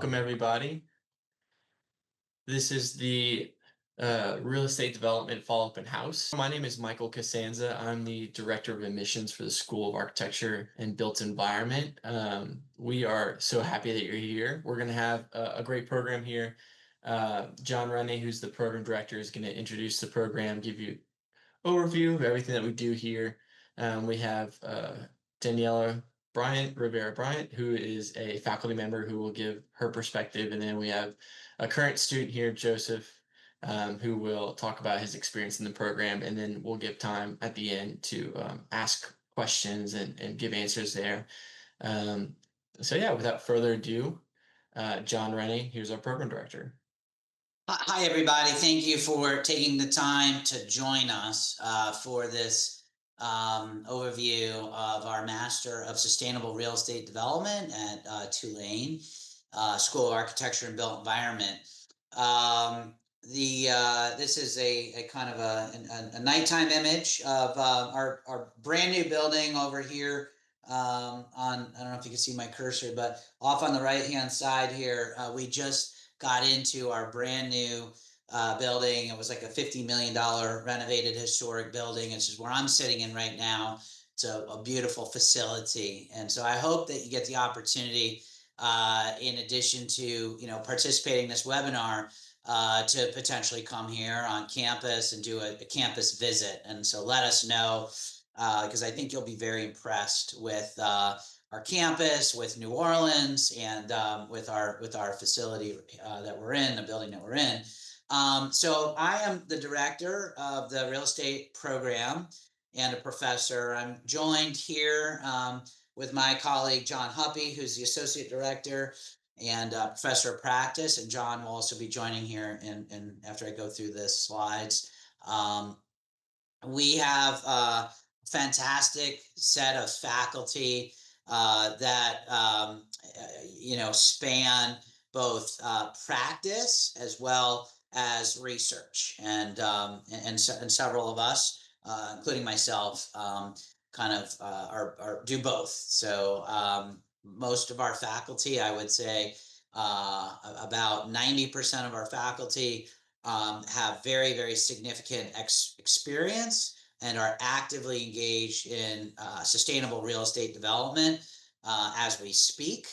Welcome, everybody. This is the Real Estate Development Fall Open House. My name is Michael Costanza. I'm the Director of Admissions for the School of Architecture and Built Environment. We are so happy that you're here. We're going to have a great program here. John Rennie, who's the program director, is going to introduce the program, give you overview of everything that we do here. We have Daniela Rivera Bryant, who is a faculty member who will give her perspective. And then we have a current student here, Joseph, who will talk about his experience in the program. And then we'll give time at the end to ask questions and give answers there. So yeah, without further ado, John Rennie, here's our program director. Hi, everybody. Thank you for taking the time to join us for this overview of our Master of Sustainable Real Estate Development at Tulane School of Architecture and Built Environment. This is a kind of a nighttime image of our brand new building over here. I don't know if you can see my cursor, but off on the right hand side here, we just got into our brand new building. It was like a $50 million renovated historic building. It's just where I'm sitting in right now. It's a beautiful facility. And so I hope that you get the opportunity, in addition to, participating in this webinar, to potentially come here on campus and do a campus visit. And so let us know, because I think you'll be very impressed with our campus, with New Orleans, and with our facility that we're in, the building that we're in. So I am the director of the real estate program and a professor. I'm joined here with my colleague John Huppy, who's the associate director and professor of practice, and John will also be joining here and after I go through the slides. We have a fantastic set of faculty that span both practice as well as research, and several of us, including myself, do both. So most of our faculty, I would say, about 90% of our faculty have very, very significant experience and are actively engaged in sustainable real estate development as we speak.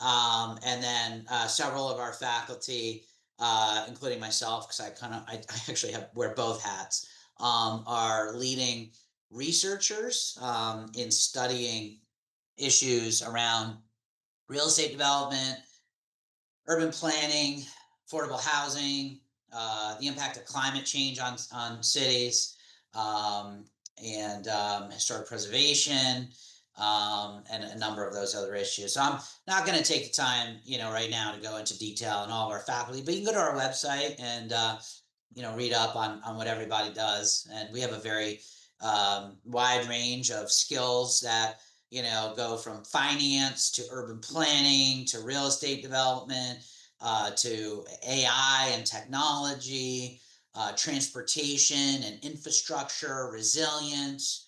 And then several of our faculty, including myself, because I actually wear both hats, are leading researchers in studying issues around real estate development, urban planning, affordable housing, the impact of climate change on cities, and historic preservation, and a number of those other issues. So I'm not going to take the time, right now to go into detail on all of our faculty, but you can go to our website and, read up on what everybody does. And we have a very wide range of skills that, go from finance to urban planning to real estate development, to AI and technology, transportation and infrastructure, resilience,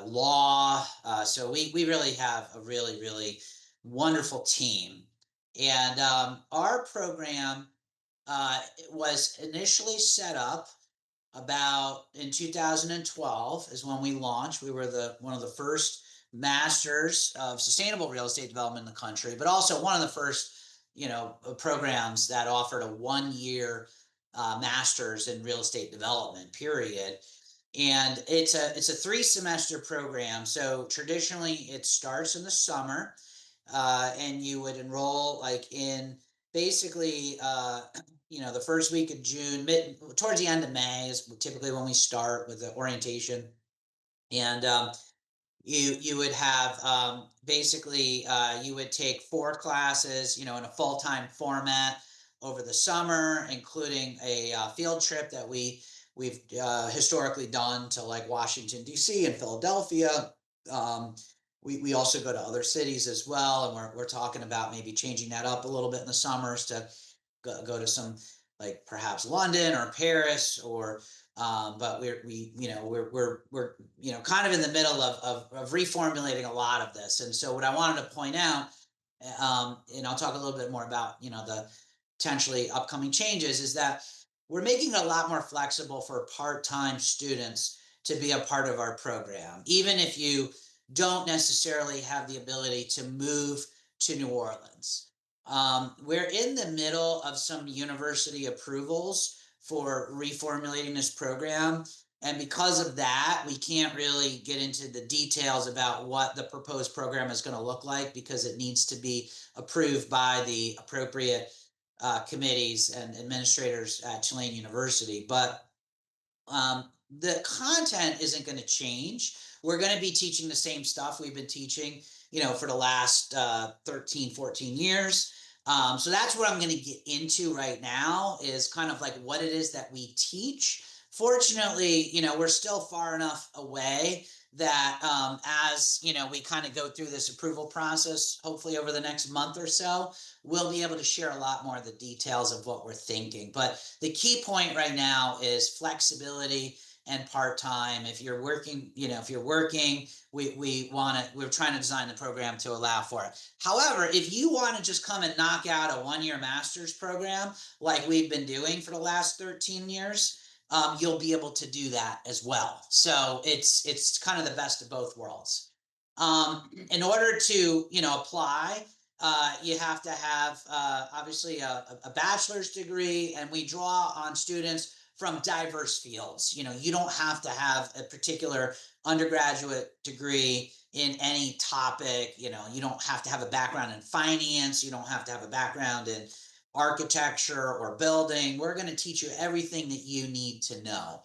law. So we really have a really, really wonderful team. And our program was initially set up about in 2012 is when we launched. We were one of the first masters of sustainable real estate development in the country, but also one of the first, programs that offered a 1-year master's in real estate development, period. And it's a 3-semester program. So traditionally it starts in the summer, and you would enroll like in basically, the first week of June, towards the end of May is typically when we start with the orientation. And you would have basically you would take 4 classes, in a full-time format over the summer, including a field trip that we've historically done to like Washington, D.C. and Philadelphia. We also go to other cities as well, and we're talking about maybe changing that up a little bit in the summers to go to some, like perhaps London or Paris, or but we're kind of in the middle of reformulating a lot of this. And so what I wanted to point out and I'll talk a little bit more about, the potentially upcoming changes, is that we're making it a lot more flexible for part-time students to be a part of our program, even if you don't necessarily have the ability to move to New Orleans. We're in the middle of some university approvals for reformulating this program. And because of that, we can't really get into the details about what the proposed program is going to look like because it needs to be approved by the appropriate committees and administrators at Tulane University. But the content isn't going to change. We're going to be teaching the same stuff we've been teaching, for the last 13, 14 years. So that's what I'm going to get into right now, is kind of like what it is that we teach. Fortunately, we're still far enough away that as we kind of go through this approval process, hopefully over the next month or so, we'll be able to share a lot more of the details of what we're thinking. But the key point right now is flexibility and part-time. If you're working, we're trying to design the program to allow for it. However, if you want to just come and knock out a one-year master's program like we've been doing for the last 13 years, you'll be able to do that as well. So it's kind of the best of both worlds. In order to apply, you have to have obviously a bachelor's degree, and we draw on students from diverse fields. You don't have to have a particular undergraduate degree in any topic. You don't have to have a background in finance. You don't have to have a background in architecture or building. We're going to teach you everything that you need to know.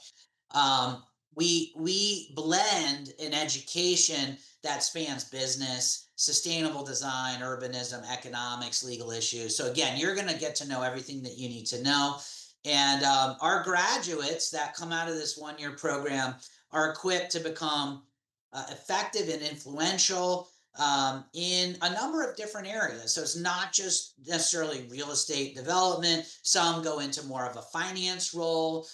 We blend an education that spans business, sustainable design, urbanism, economics, legal issues. So again, you're going to get to know everything that you need to know. And our graduates that come out of this one-year program are equipped to become effective and influential in a number of different areas. So it's not just necessarily real estate development. Some go into more of a finance role.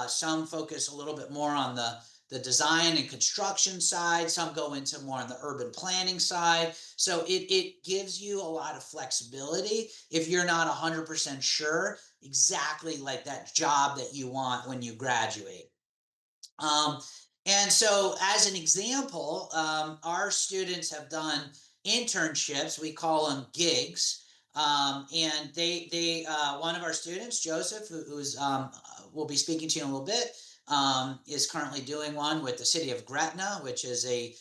Some focus a little bit more on the design and construction side. Some go into more on the urban planning side. So it gives you a lot of flexibility if you're not 100% sure exactly like that job that you want when you graduate. Um, and so, as an example, our students have done internships. We call them gigs. And one of our students, Joseph, who's will be speaking to you in a little bit, is currently doing one with the city of Gretna, which is a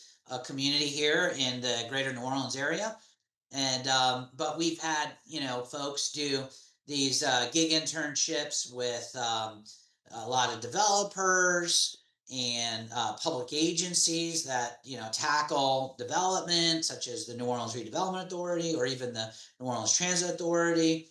community here in the greater New Orleans area. And but we've had folks do these gig internships with a lot of developers and public agencies that tackle development, such as the New Orleans Redevelopment Authority or even the New Orleans Transit Authority,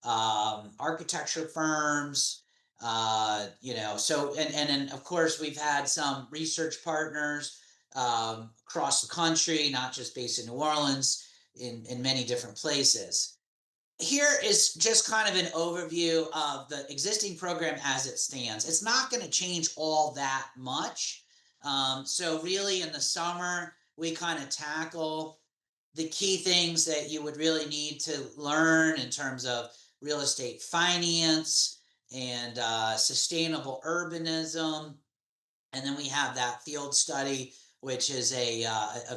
architecture firms. So and then of course we've had some research partners across the country, not just based in New Orleans, in many different places. Here is just kind of an overview of the existing program as it stands. It's not going to change all that much. So really in the summer, we kind of tackle the key things that you would really need to learn in terms of real estate finance and sustainable urbanism. And then we have that field study, which is a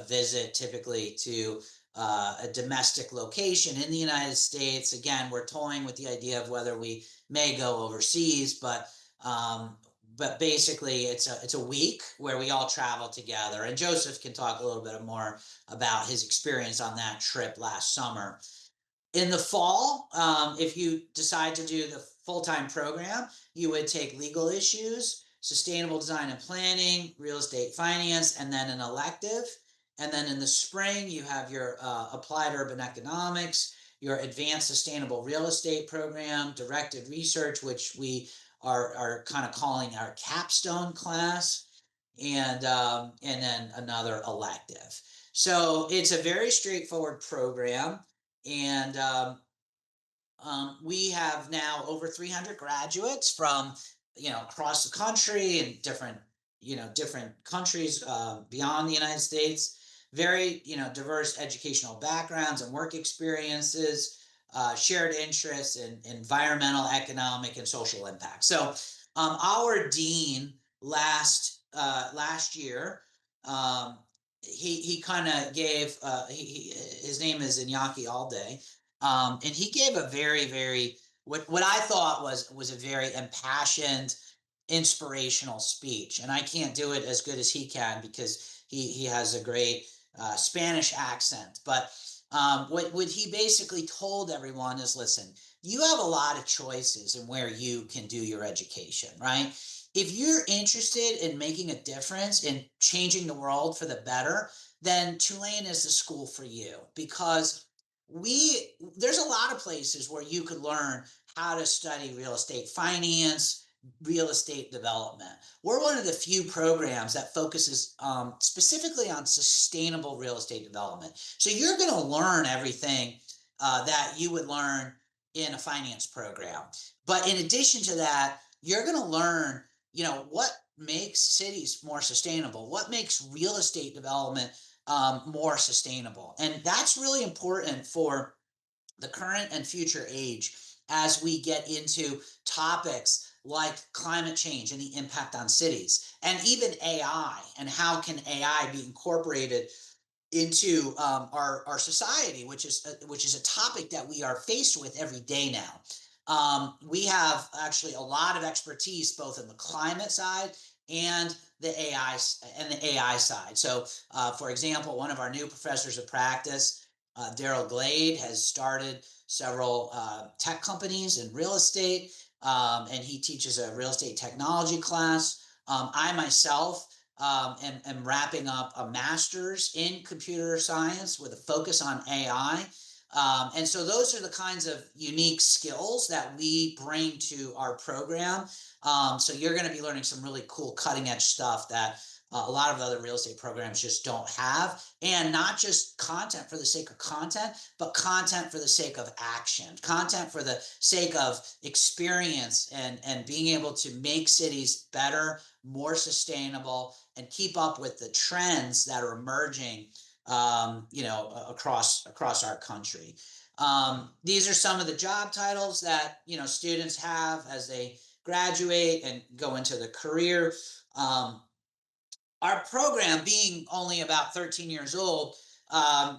visit typically to a domestic location in the United States. Again, we're toying with the idea of whether we may go overseas, but basically it's a week where we all travel together. And Joseph can talk a little bit more about his experience on that trip last summer. In the fall, if you decide to do the full-time program, you would take legal issues, sustainable design and planning, real estate finance, and then an elective. And then in the spring, you have your applied urban economics, your advanced sustainable real estate program, directed research, which we are kind of calling our capstone class, and then another elective. So it's a very straightforward program. And we have now over 300 graduates from across the country and different countries beyond the United States very, diverse educational backgrounds and work experiences, shared interests in environmental, economic, and social impact. So, our dean last year, um, he kind of gave his name is Iñaki Alday, and he gave a very what I thought was a very impassioned, inspirational speech. And I can't do it as good as he can because he has a great Spanish accent. But what he basically told everyone is, listen, you have a lot of choices in where you can do your education, right? If you're interested in making a difference in changing the world for the better, then Tulane is the school for you, because there's a lot of places where you could learn how to study real estate finance, real estate development. We're one of the few programs that focuses specifically on sustainable real estate development. So you're going to learn everything that you would learn in a finance program. But in addition to that, you're going to learn, what makes cities more sustainable, what makes real estate development more sustainable. And that's really important for the current and future age as we get into topics like climate change and the impact on cities, and even AI, and how can AI be incorporated into our society, which is a topic that we are faced with every day now. We have actually a lot of expertise both in the climate side and the AI side. So, for example, one of our new professors of practice, Daryl Glade, has started several tech companies in real estate, and he teaches a real estate technology class. I myself am wrapping up a master's in computer science with a focus on AI. And so those are the kinds of unique skills that we bring to our program. So you're going to be learning some really cool cutting edge stuff that a lot of the other real estate programs just don't have. And not just content for the sake of content, but content for the sake of action, content for the sake of experience, and being able to make cities better, more sustainable, and keep up with the trends that are emerging, across our country. These are some of the job titles that students have as they graduate and go into the career. Um, our program being only about 13 years old,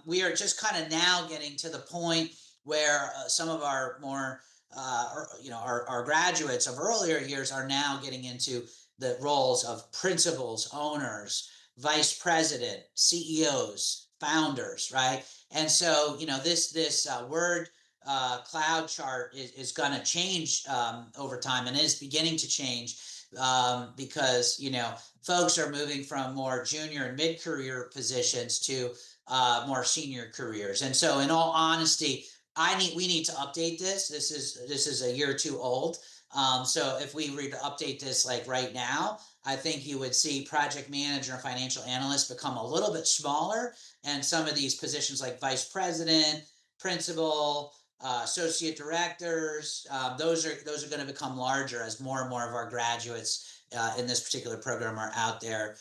we are just kind of now getting to the point where some of our more, our graduates of earlier years are now getting into the roles of principals, owners, vice president, CEOs, founders, right? And so, this word cloud chart is going to change over time, and is beginning to change, because folks are moving from more junior and mid-career positions to more senior careers. And so, in all honesty, we need to update this. This is a year or two old. So if we were to update this like right now, I think you would see project manager and financial analyst become a little bit smaller, and some of these positions like vice president, principal, associate directors, those are going to become larger as more and more of our graduates in this particular program are out there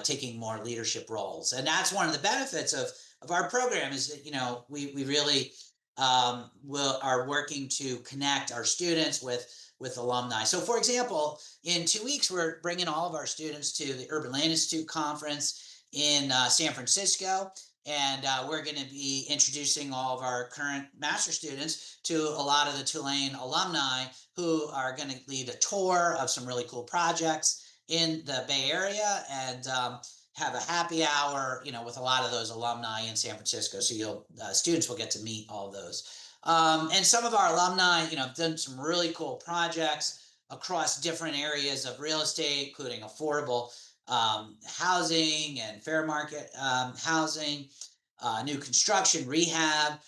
taking more leadership roles. And that's one of the benefits of our program, is that we really are working to connect our students with alumni. So, for example, in 2 weeks, we're bringing all of our students to the Urban Land Institute conference in San Francisco. And we're going to be introducing all of our current master students to a lot of the Tulane alumni, who are going to lead a tour of some really cool projects in the Bay Area, and have a happy hour, with a lot of those alumni in San Francisco. So students will get to meet all of those. And some of our alumni, have done some really cool projects across different areas of real estate, including affordable housing and fair market housing, new construction, rehab,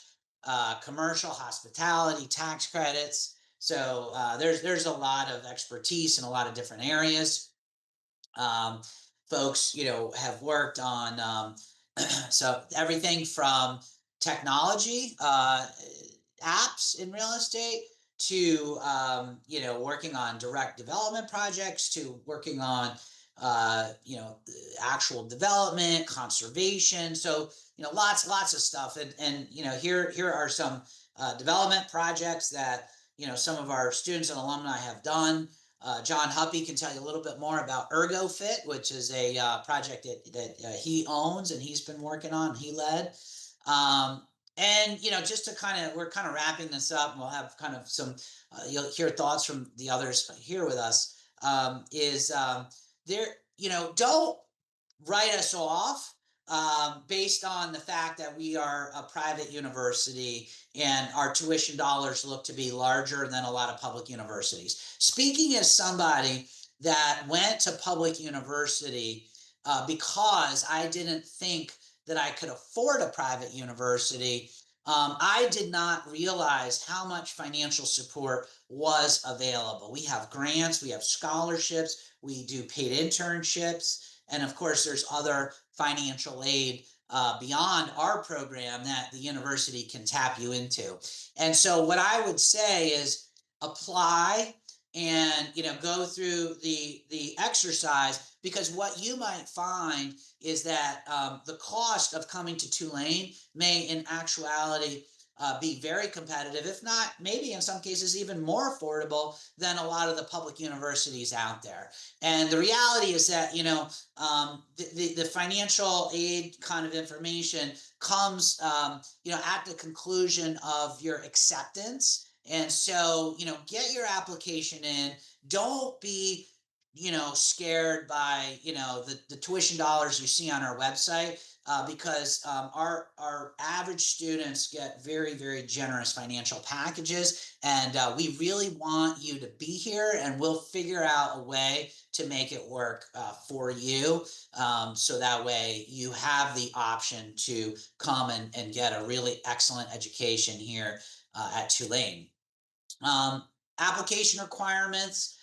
commercial, hospitality, tax credits. So there's a lot of expertise in a lot of different areas. Folks, have worked on so everything from technology apps in real estate to working on direct development projects, to working on actual development, conservation. So, lots of stuff. And here are some development projects that, some of our students and alumni have done. John Huppy can tell you a little bit more about ErgoFit, which is a project that he owns and he's been working on, he led. And just to we're kind of wrapping this up, and we'll have kind of some, you'll hear thoughts from the others here with us. Is there, don't write us off based on the fact that we are a private university and our tuition dollars look to be larger than a lot of public universities. Speaking as somebody that went to public university because I didn't think that I could afford a private university, I did not realize how much financial support was available. We have grants, we have scholarships, we do paid internships, and of course, there's other financial aid beyond our program that the university can tap you into. And so, what I would say is apply and go through the exercise, because what you might find is that the cost of coming to Tulane may in actuality be very competitive, if not maybe in some cases even more affordable than a lot of the public universities out there. And the reality is that the financial aid kind of information comes at the conclusion of your acceptance. And so, get your application in. Don't be, scared by, the tuition dollars you see on our website, because our average students get very, very generous financial packages. And we really want you to be here, and we'll figure out a way to make it work for you. So that way you have the option to come and get a really excellent education here at Tulane. Application requirements,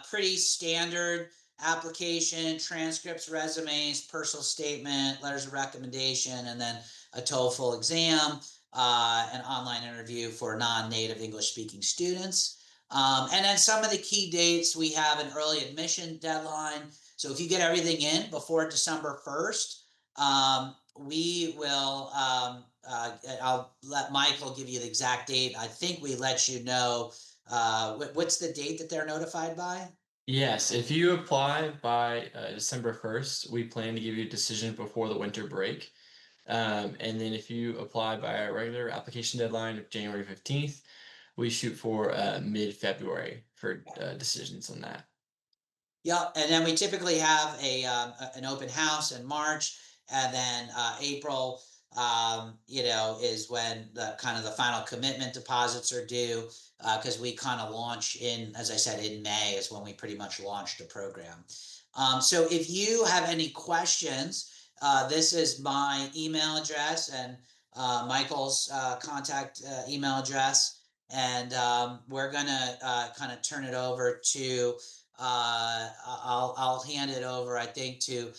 pretty standard application: transcripts, resumes, personal statement, letters of recommendation, and then a TOEFL exam, an online interview for non-native English speaking students. And then some of the key dates: we have an early admission deadline. So if you get everything in before December 1st, we will, I'll let Michael give you the exact date. I think we let you know, what's the date that they're notified by? Yes, if you apply by December 1st, we plan to give you a decision before the winter break. And then if you apply by a regular application deadline of January 15th, we shoot for mid-February for decisions on that. Yeah, and then we typically have an open house in March, and then April, is when the kind of the final commitment deposits are due, because we kind of launch in, as I said, in May is when we pretty much launched the program. So if you have any questions, this is my email address and Michael's contact email address, and we're gonna kind of turn it over to. I'll hand it over, I think, to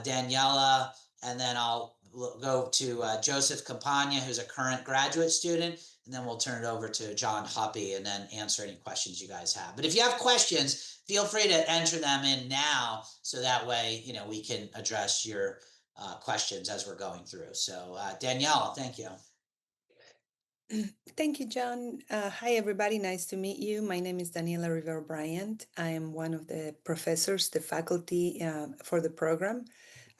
Daniela, and then I'll go to Joseph Campagna, who's a current graduate student, and then we'll turn it over to John Huppy and then answer any questions you guys have. But if you have questions, feel free to enter them in now, so that way we can address your questions as we're going through. So Daniela, thank you. Thank you, John. Hi, everybody. Nice to meet you. My name is Daniela Rivera Bryant. I am one of the professors, the faculty for the program.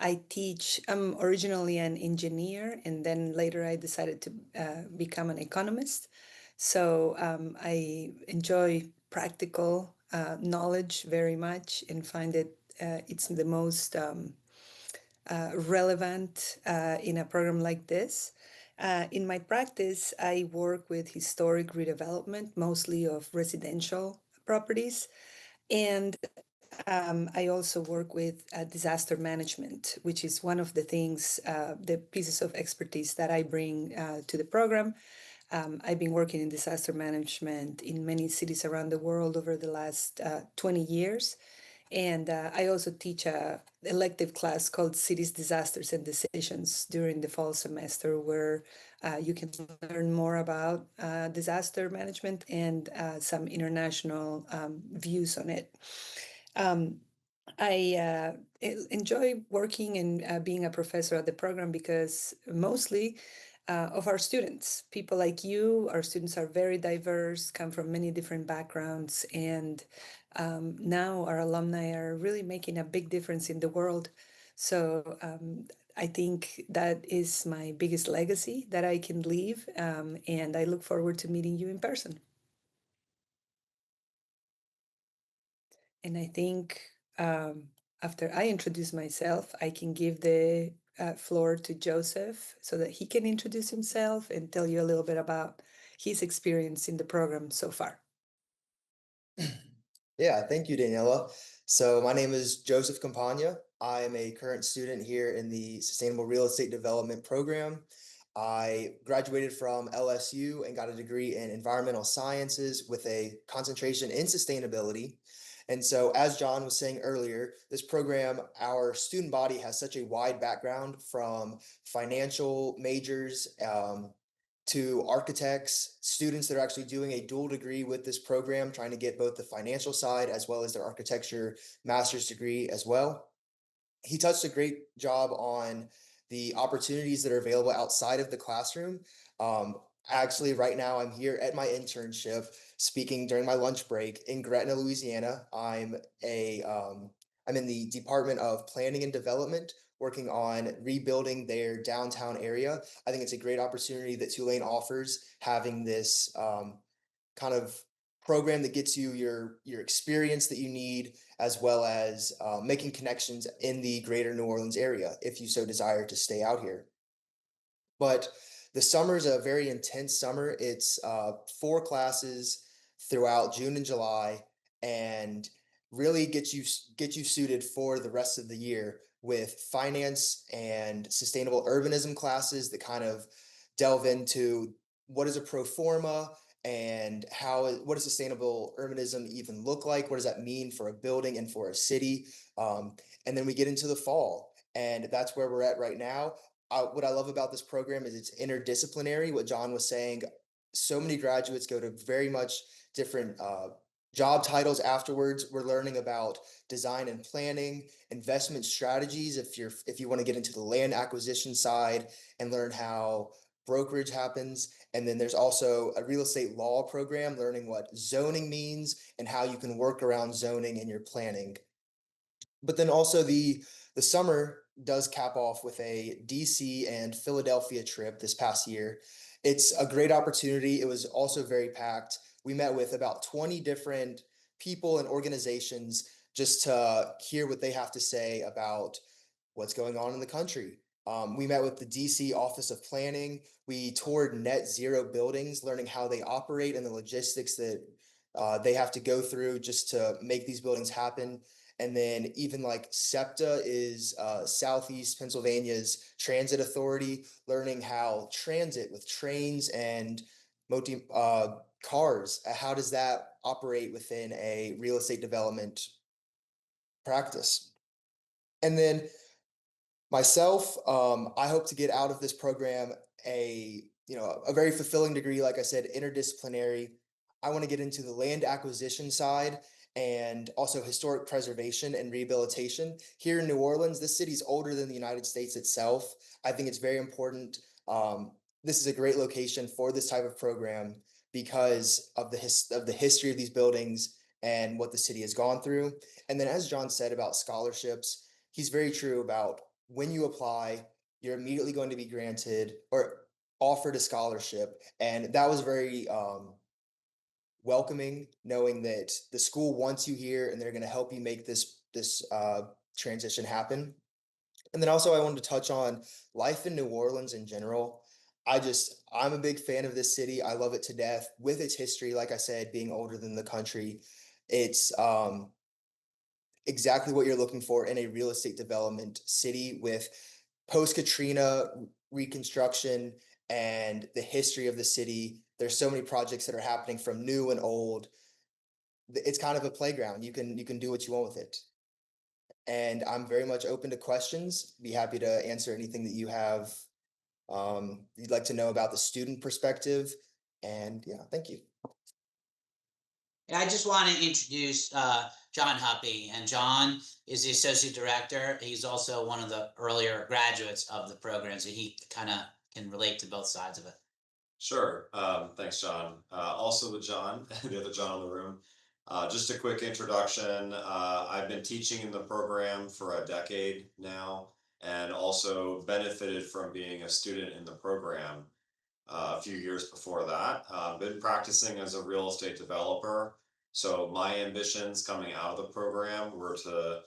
I teach, I'm originally an engineer, and then later I decided to become an economist. So I enjoy practical knowledge very much and find it it's the most relevant in a program like this. In my practice, I work with historic redevelopment, mostly of residential properties. And I also work with disaster management, which is one of the things, the pieces of expertise that I bring to the program. I've been working in disaster management in many cities around the world over the last 20 years. And I also teach a elective class called Cities, Disasters, and Decisions during the fall semester, where you can learn more about disaster management and some international views on it. I enjoy working and being a professor at the program because mostly of our students, people like you, our students are very diverse, come from many different backgrounds, and now our alumni are really making a big difference in the world. So I think that is my biggest legacy that I can leave, and I look forward to meeting you in person. And I think after I introduce myself, I can give the floor to Joseph so that he can introduce himself and tell you a little bit about his experience in the program so far. Yeah, thank you, Daniela. So my name is Joseph Campagna. I am a current student here in the Sustainable Real Estate Development Program. I graduated from LSU and got a degree in environmental sciences with a concentration in sustainability. And so, as John was saying earlier, this program, our student body has such a wide background from financial majors, to architects, students that are actually doing a dual degree with this program, trying to get both the financial side as well as their architecture master's degree as well. He touched a great job on the opportunities that are available outside of the classroom. Um, Actually, right now I'm here at my internship, speaking during my lunch break in Gretna, Louisiana. I'm in the Department of Planning and Development, working on rebuilding their downtown area. I think it's a great opportunity that Tulane offers, having this kind of program that gets you your experience that you need, as well as making connections in the greater New Orleans area if you so desire to stay out here. But the summer is a very intense summer. It's 4 classes throughout June and July, and really get you suited for the rest of the year with finance and sustainable urbanism classes that kind of delve into what is a pro forma and what does sustainable urbanism even look like? What does that mean for a building and for a city? And then we get into the fall, and that's where we're at right now. What I love about this program is it's interdisciplinary. What John was saying, so many graduates go to very much different job titles afterwards. We're learning about design and planning, investment strategies. If you want to get into the land acquisition side and learn how brokerage happens, and then there's also a real estate law program, learning what zoning means and how you can work around zoning in your planning. But then also the summer does cap off with a DC and Philadelphia trip this past year. It's a great opportunity. It was also very packed. We met with about 20 different people and organizations just to hear what they have to say about what's going on in the country. We met with the DC Office of Planning. We toured net zero buildings, learning how they operate and the logistics that they have to go through just to make these buildings happen. And then even like SEPTA is Southeast Pennsylvania's transit authority, learning how transit with trains and cars, how does that operate within a real estate development practice? And then myself, I hope to get out of this program a very fulfilling degree, like I said, interdisciplinary. I want to get into the land acquisition side and also historic preservation and rehabilitation. Here in New Orleans, this city's older than the United States itself. I think it's very important. This is a great location for this type of program because of the history of these buildings and what the city has gone through. And then, as John said about scholarships, he's very true about when you apply, you're immediately going to be granted or offered a scholarship. And that was very welcoming, knowing that the school wants you here and they're going to help you make this transition happen. And then also, I wanted to touch on life in New Orleans in general. I'm a big fan of this city. I love it to death with its history. Like I said, being older than the country, it's exactly what you're looking for in a real estate development city with post Katrina reconstruction and the history of the city. There's so many projects that are happening from new and old. It's kind of a playground. You can do what you want with it. And I'm very much open to questions. Be happy to answer anything that you have you'd like to know about the student perspective. And yeah, thank you. And I just want to introduce John Huppy, and John is the associate director. He's also one of the earlier graduates of the program, so he kind of can relate to both sides of it. Sure. Thanks, John. Also with John, the other John in the room. Just a quick introduction. I've been teaching in the program for a decade now, and also benefited from being a student in the program a few years before that. Been practicing as a real estate developer. So my ambitions coming out of the program were to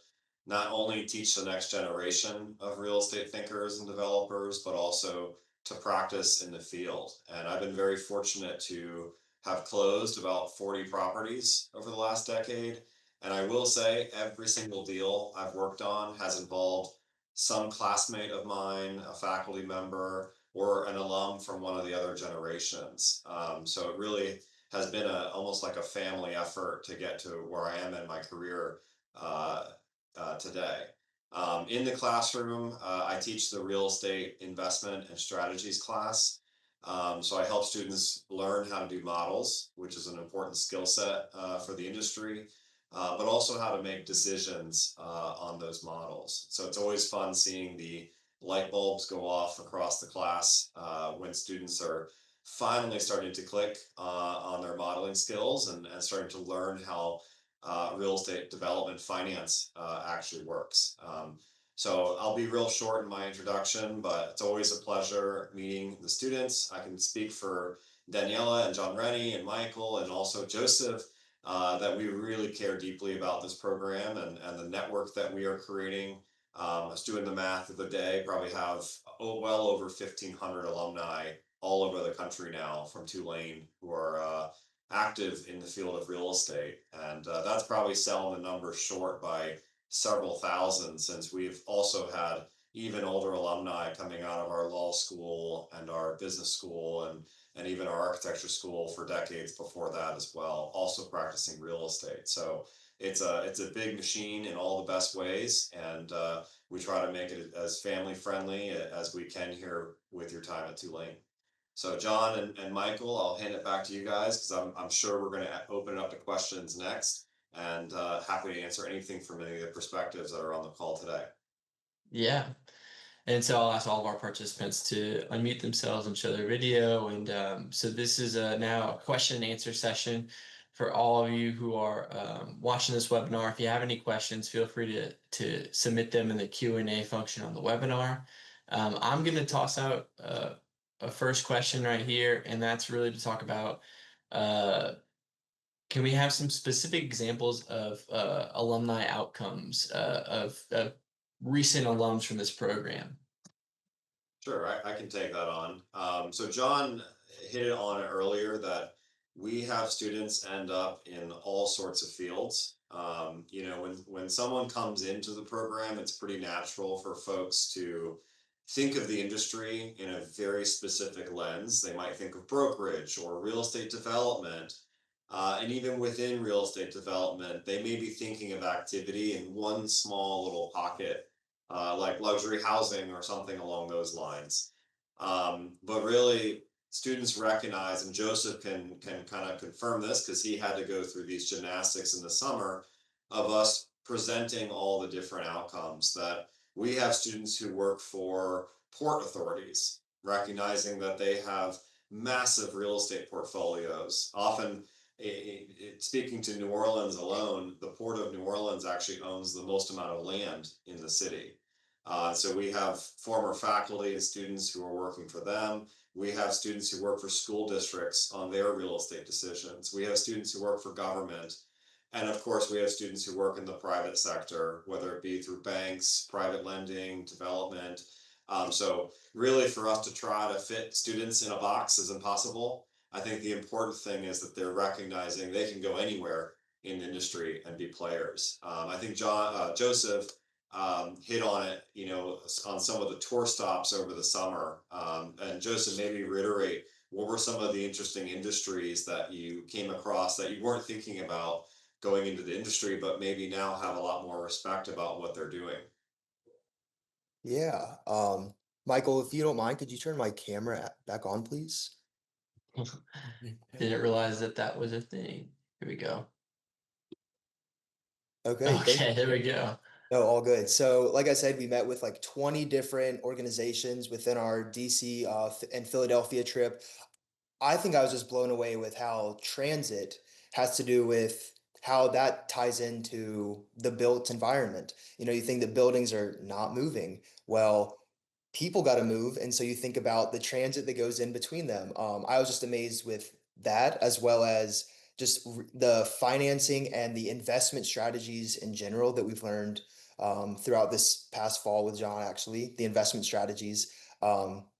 not only teach the next generation of real estate thinkers and developers, but also to practice in the field. And I've been very fortunate to have closed about 40 properties over the last decade. And I will say every single deal I've worked on has involved some classmate of mine, a faculty member, or an alum from one of the other generations. So it really has been almost like a family effort to get to where I am in my career uh, today. In the classroom, I teach the real estate investment and strategies class. So I help students learn how to do models, which is an important skill set for the industry, but also how to make decisions on those models. So it's always fun seeing the light bulbs go off across the class when students are finally starting to click on their modeling skills and starting to learn how real estate development finance actually works. So I'll be real short in my introduction, but it's always a pleasure meeting the students. I can speak for Daniela and John Rennie and Michael and also Joseph that we really care deeply about this program and the network that we are creating. I was doing the math of the day, probably have well over 1,500 alumni all over the country now from Tulane who are active in the field of real estate. And that's probably selling the numbers short by several thousand, since we've also had even older alumni coming out of our law school and our business school and even our architecture school for decades before that as well, also practicing real estate. So it's a big machine in all the best ways, and we try to make it as family friendly as we can here with your time at Tulane. So John and Michael, I'll hand it back to you guys because I'm sure we're going to open it up to questions next, and happy to answer anything from any of the perspectives that are on the call today. Yeah. And so I'll ask all of our participants to unmute themselves and show their video. And so this is now a question and answer session for all of you who are watching this webinar. If you have any questions, feel free to submit them in the Q&A function on the webinar. I'm going to toss out a first question right here, and that's really to talk about can we have some specific examples of alumni outcomes of recent alums from this program? Sure, I can take that on. So John hit it on it earlier that we have students end up in all sorts of fields. When someone comes into the program, it's pretty natural for folks to think of the industry in a very specific lens. They might think of brokerage or real estate development. And even within real estate development, they may be thinking of activity in one small little pocket like luxury housing or something along those lines. But really, students recognize, and Joseph can kind of confirm this because he had to go through these gymnastics in the summer of us presenting all the different outcomes that we have students who work for port authorities, recognizing that they have massive real estate portfolios. Often, speaking to New Orleans alone, the Port of New Orleans actually owns the most amount of land in the city. So we have former faculty and students who are working for them. We have students who work for school districts on their real estate decisions. We have students who work for government. And of course, we have students who work in the private sector, whether it be through banks, private lending, development. So really for us to try to fit students in a box is impossible. I think the important thing is that they're recognizing they can go anywhere in the industry and be players. I think Joseph hit on it, on some of the tour stops over the summer. And Joseph, maybe reiterate what were some of the interesting industries that you came across that you weren't thinking about going into the industry, but maybe now have a lot more respect about what they're doing. Yeah. Michael, if you don't mind, could you turn my camera back on, please? Didn't realize that that was a thing. Here we go. Okay, thank Okay, you. there we go. No, all good. So, like I said, we met with like 20 different organizations within our DC and Philadelphia trip. I think I was just blown away with how transit has to do with how that ties into the built environment. You know, you think that buildings are not moving. Well, people got to move. And so you think about the transit that goes in between them. I was just amazed with that, as well as just the financing and the investment strategies in general that we've learned throughout this past fall with John, actually, the investment strategies.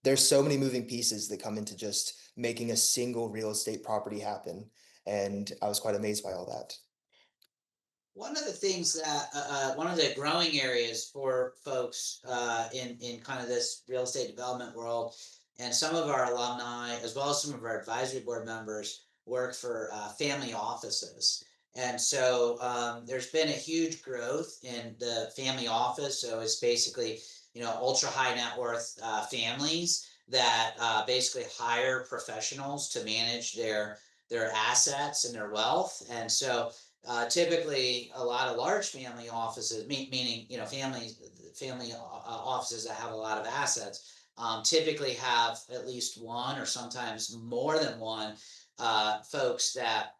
There's so many moving pieces that come into just making a single real estate property happen. And I was quite amazed by all that. One of the things that one of the growing areas for folks in kind of this real estate development world, and some of our alumni, as well as some of our advisory board members, work for family offices. And so there's been a huge growth in the family office. So it's basically, ultra high net worth families that basically hire professionals to manage their assets and their wealth. And so typically, a lot of large family offices, meaning family offices that have a lot of assets, typically have at least one or sometimes more than one folks that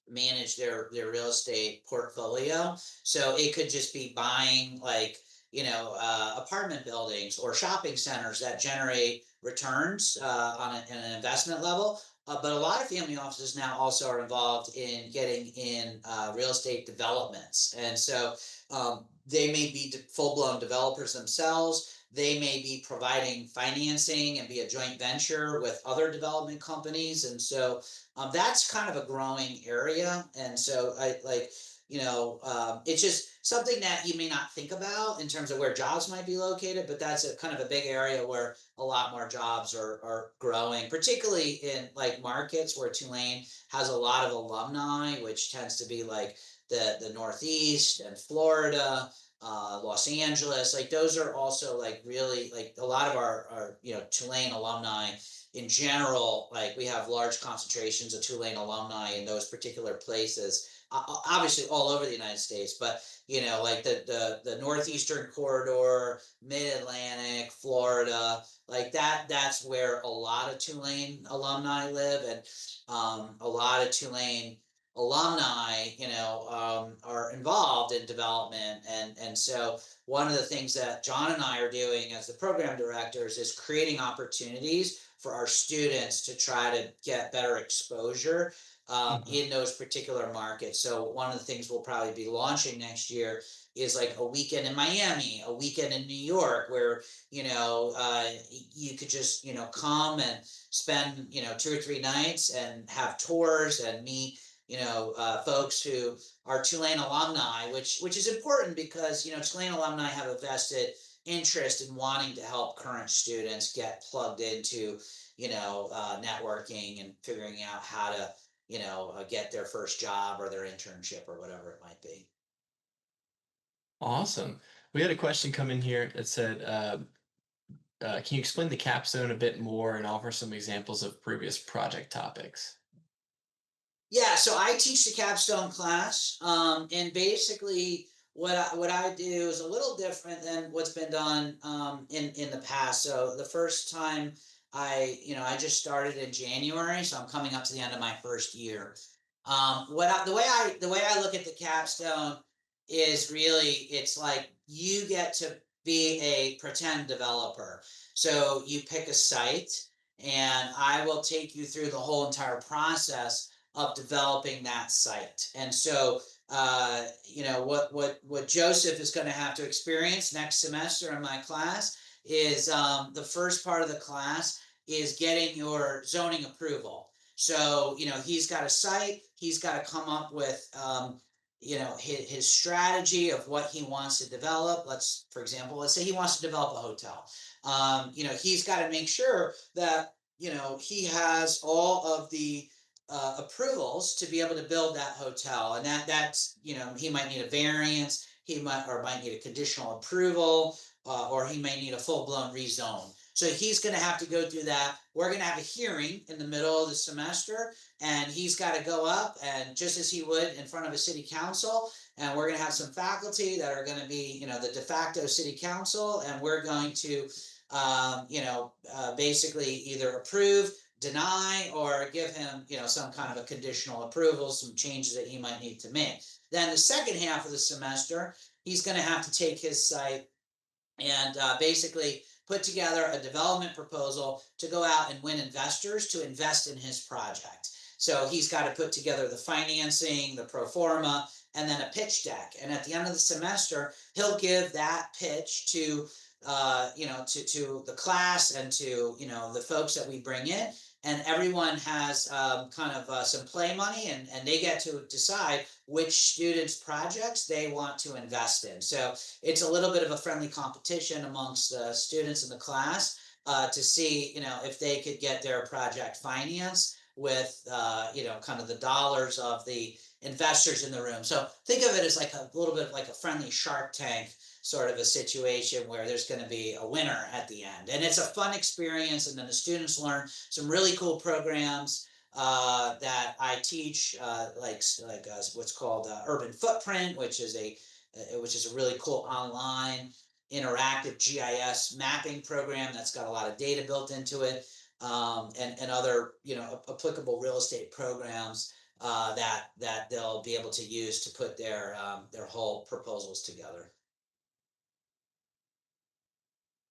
manage their real estate portfolio. So it could just be buying like apartment buildings or shopping centers that generate returns on an investment level. But a lot of family offices now also are involved in getting in real estate developments, and so they may be full-blown developers themselves. They may be providing financing and be a joint venture with other development companies, and so that's kind of a growing area. And so I like, it's just something that you may not think about in terms of where jobs might be located, but that's a kind of a big area where a lot more jobs are growing, particularly in like markets where Tulane has a lot of alumni, which tends to be like the Northeast and Florida, Los Angeles. Like those are also like really like a lot of our Tulane alumni in general. Like we have large concentrations of Tulane alumni in those particular places, obviously all over the United States, but like the northeastern corridor, mid-Atlantic, Florida, like that's where a lot of Tulane alumni live. And a lot of Tulane alumni are involved in development. And so one of the things that John and I are doing as the program directors is creating opportunities for our students to try to get better exposure in those particular markets. So one of the things we'll probably be launching next year is like a weekend in Miami, a weekend in New York, where you could just come and spend 2 or 3 nights and have tours and meet folks who are Tulane alumni, which is important because Tulane alumni have a vested interest in wanting to help current students get plugged into networking and figuring out how to get their first job or their internship or whatever it might be. Awesome. We had a question come in here that said, can you explain the capstone a bit more and offer some examples of previous project topics? Yeah, so I teach the capstone class, and basically what I do is a little different than what's been done in the past. So the first time I just started in January, so I'm coming up to the end of my first year. The way I look at the capstone is really it's like you get to be a pretend developer. So you pick a site, and I will take you through the whole entire process of developing that site. And so, what Joseph is going to have to experience next semester in my class is the first part of the class is getting your zoning approval. So, he's got a site, he's got to come up with, his strategy of what he wants to develop. For example, let's say he wants to develop a hotel. He's got to make sure that, he has all of the approvals to be able to build that hotel, and that's he might need a variance, he might need a conditional approval, or he may need a full blown rezone. So he's going to have to go through that. We're going to have a hearing in the middle of the semester, and he's got to go up and just as he would in front of a city council. And we're going to have some faculty that are going to be, the de facto city council, and we're going to, basically either approve, deny, or give him, some kind of a conditional approval, some changes that he might need to make. Then the second half of the semester, he's going to have to take his site and basically put together a development proposal to go out and win investors to invest in his project. So he's got to put together the financing, the pro forma, and then a pitch deck. And at the end of the semester, he'll give that pitch to to the class and to the folks that we bring in, and everyone has some play money, and they get to decide which students' projects they want to invest in. So it's a little bit of a friendly competition amongst the students in the class to see if they could get their project financed with kind of the dollars of the investors in the room. So think of it as like a little bit like a friendly Shark Tank sort of a situation where there's going to be a winner at the end, and it's a fun experience. And then the students learn some really cool programs that I teach, what's called Urban Footprint, which is a really cool online interactive GIS mapping program that's got a lot of data built into it, and other applicable real estate programs that they'll be able to use to put their whole proposals together.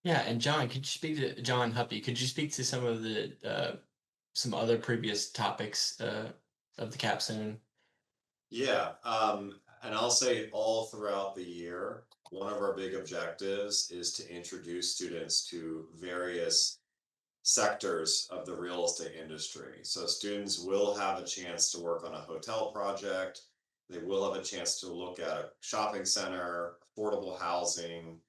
Yeah, and John, could you speak to John Huppy? Could you speak to some of the some other previous topics of the capstone? Yeah, and I'll say all throughout the year, one of our big objectives is to introduce students to various sectors of the real estate industry. So students will have a chance to work on a hotel project. They will have a chance to look at a shopping center, affordable housing,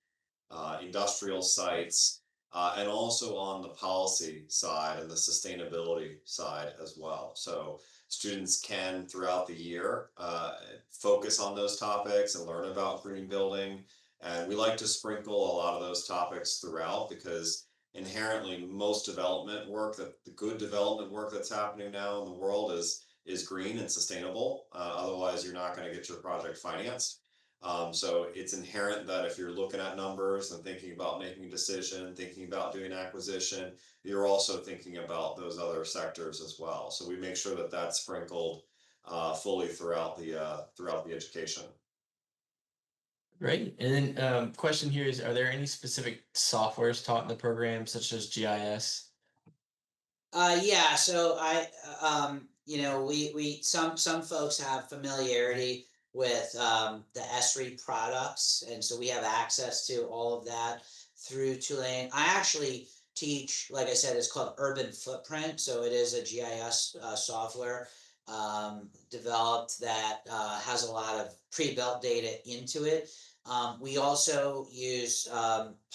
industrial sites, and also on the policy side and the sustainability side as well. So students can throughout the year focus on those topics and learn about green building. And we like to sprinkle a lot of those topics throughout because inherently most development work, that the good development work that's happening now in the world is green and sustainable. Otherwise, you're not going to get your project financed. So it's inherent that if you're looking at numbers and thinking about making a decision, thinking about doing acquisition, you're also thinking about those other sectors as well. So we make sure that that's sprinkled fully throughout the education. Great. And then question here is, are there any specific softwares taught in the program, such as GIS? Yeah, so we some folks have familiarity with the Esri products, and so we have access to all of that through Tulane. I actually teach, like I said, it's called Urban Footprint, so it is a GIS software developed that has a lot of pre-built data into it. We also use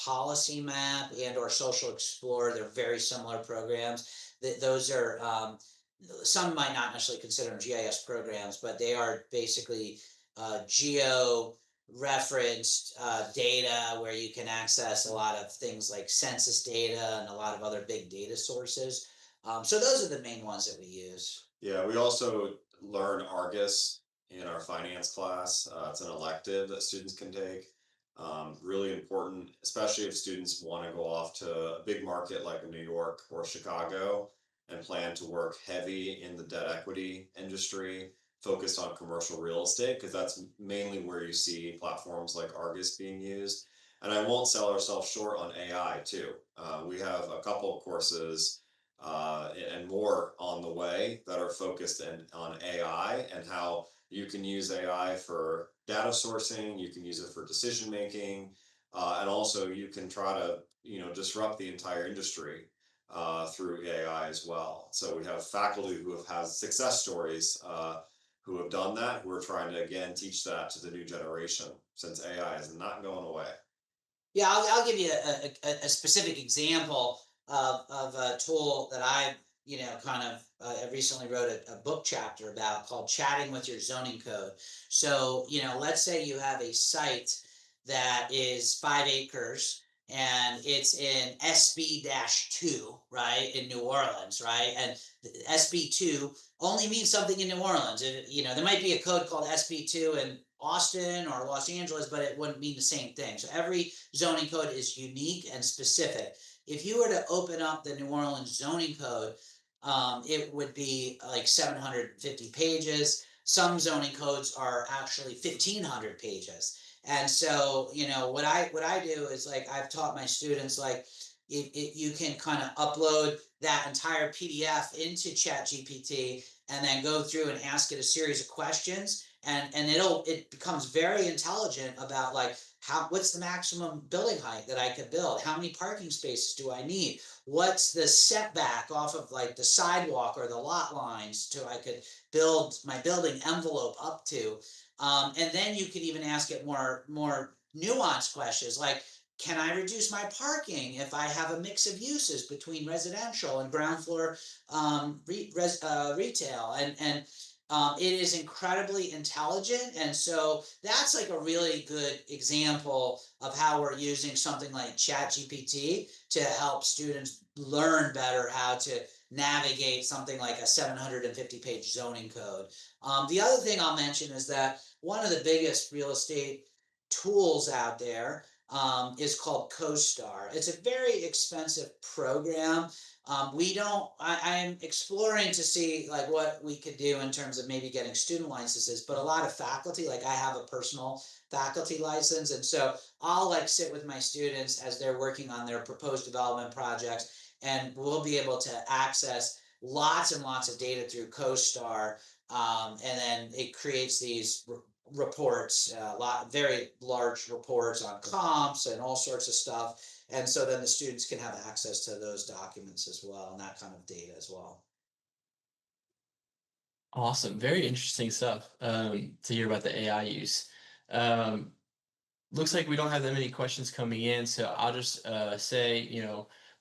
Policy Map and or Social Explorer. They're very similar programs. Those are some might not necessarily consider them GIS programs, but they are basically geo referenced data where you can access a lot of things like census data and a lot of other big data sources. So those are the main ones that we use. Yeah, we also learn Argus in our finance class. It's an elective that students can take. Really important, especially if students want to go off to a big market like New York or Chicago and plan to work heavy in the debt equity industry, focused on commercial real estate, because that's mainly where you see platforms like Argus being used. And I won't sell ourselves short on AI too. We have a couple of courses and more on the way that are focused on AI and how you can use AI for data sourcing, you can use it for decision making, and also you can try to disrupt the entire industry through AI as well. So we have faculty who have had success stories who have done that, who are trying to again teach that to the new generation since AI is not going away. Yeah, I'll give you a specific example of a tool that I recently wrote a book chapter about called Chatting with Your Zoning Code. So, let's say you have a site that is 5 acres and it's in SB-2, right, in New Orleans, right? And SB-2 only means something in New Orleans. There might be a code called SB-2 in Austin or Los Angeles, but it wouldn't mean the same thing. So every zoning code is unique and specific. If you were to open up the New Orleans zoning code, it would be like 750 pages. Some zoning codes are actually 1,500 pages. And so, what I do is, like, I've taught my students, like, you can kind of upload that entire PDF into ChatGPT and then go through and ask it a series of questions, and it becomes very intelligent about, like, what's the maximum building height that I could build? How many parking spaces do I need? What's the setback off of, like, the sidewalk or the lot lines so I could build my building envelope up to? And then you could even ask it more nuanced questions, like, can I reduce my parking if I have a mix of uses between residential and ground floor retail? And it is incredibly intelligent, and so that's like a really good example of how we're using something like ChatGPT to help students learn better how to navigate something like a 750-page zoning code. The other thing I'll mention is that one of the biggest real estate tools out there is called CoStar. It's a very expensive program. We don't, I'm exploring to see, like, what we could do in terms of maybe getting student licenses, but a lot of faculty, like, I have a personal faculty license. And so I'll, like, sit with my students as they're working on their proposed development projects, and we'll be able to access lots and lots of data through CoStar. And then it creates these reports, very large reports on comps and all sorts of stuff. And so then the students can have access to those documents as well, and that kind of data as well. Awesome. Very interesting stuff to hear about the AI use. Um, Looks like we don't have that many questions coming in, so I'll just say,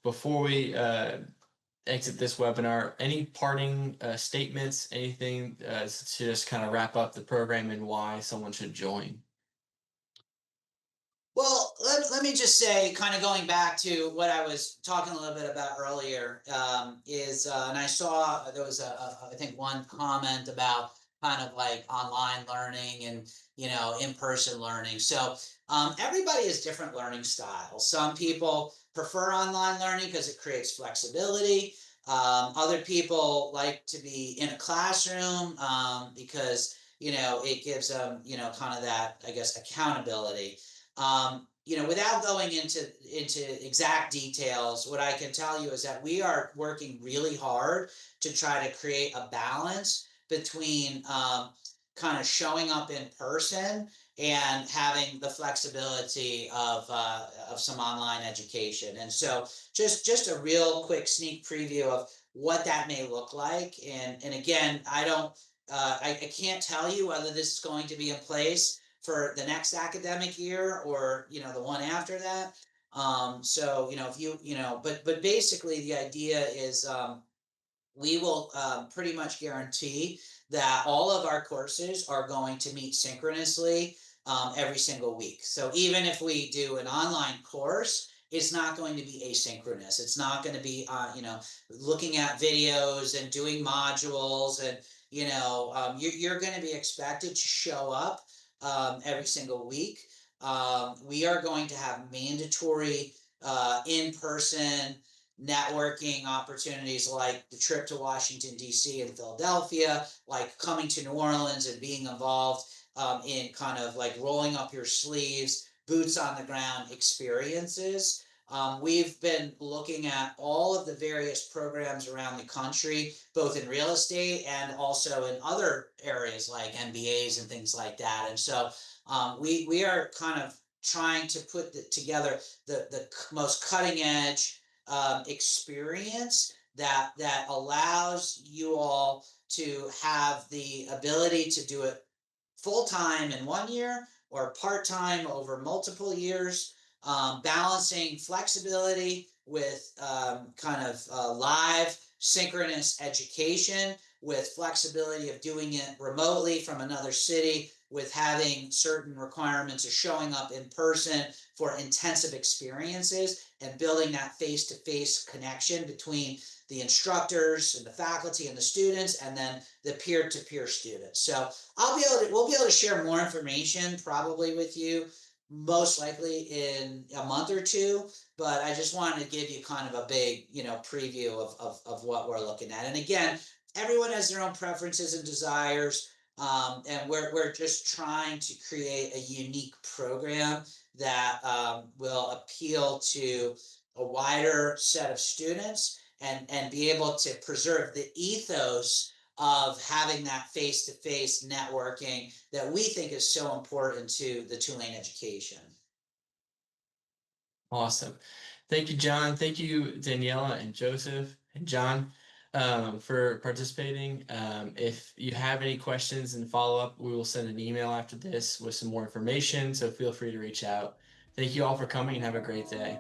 before we exit this webinar, any parting statements, anything to just kind of wrap up the program and why someone should join? Well, let me just say, kind of going back to what I was talking a little bit about earlier, and I saw there was I think one comment about kind of like online learning and, in-person learning. So everybody has different learning styles. Some people prefer online learning because it creates flexibility. Other people like to be in a classroom because, it gives them, kind of that, I guess, accountability. Without going into exact details, what I can tell you is that we are working really hard to try to create a balance between kind of showing up in person and having the flexibility of some online education. And so just a real quick sneak preview of what that may look like. And again, I can't tell you whether this is going to be in place for the next academic year or, the one after that. So, if but basically the idea is we will pretty much guarantee that all of our courses are going to meet synchronously every single week. So even if we do an online course, it's not going to be asynchronous. It's not going to be, looking at videos and doing modules, and, you're going to be expected to show up every single week. We are going to have mandatory in-person networking opportunities, like the trip to Washington, D.C. and Philadelphia, like coming to New Orleans and being involved in kind of like rolling up your sleeves, boots on the ground experiences. We've been looking at all of the various programs around the country, both in real estate and also in other areas like MBAs and things like that. And so we are kind of trying to put together the most cutting edge experience that allows you all to have the ability to do it full time in 1 year or part time over multiple years, balancing flexibility with kind of live synchronous education with flexibility of doing it remotely from another city with having certain requirements of showing up in person for intensive experiences and building that face-to-face connection between the instructors and the faculty and the students, and then the peer-to-peer students. So we'll be able to share more information probably with you, most likely in a month or two. But I just wanted to give you kind of a big, preview of what we're looking at. And again, everyone has their own preferences and desires. And we're just trying to create a unique program that will appeal to a wider set of students and be able to preserve the ethos of having that face-to-face networking that we think is so important to the Tulane education. Awesome. Thank you, John. Thank you, Daniela and Joseph and John, for participating. If you have any questions and follow up, we will send an email after this with some more information. So feel free to reach out. Thank you all for coming and have a great day.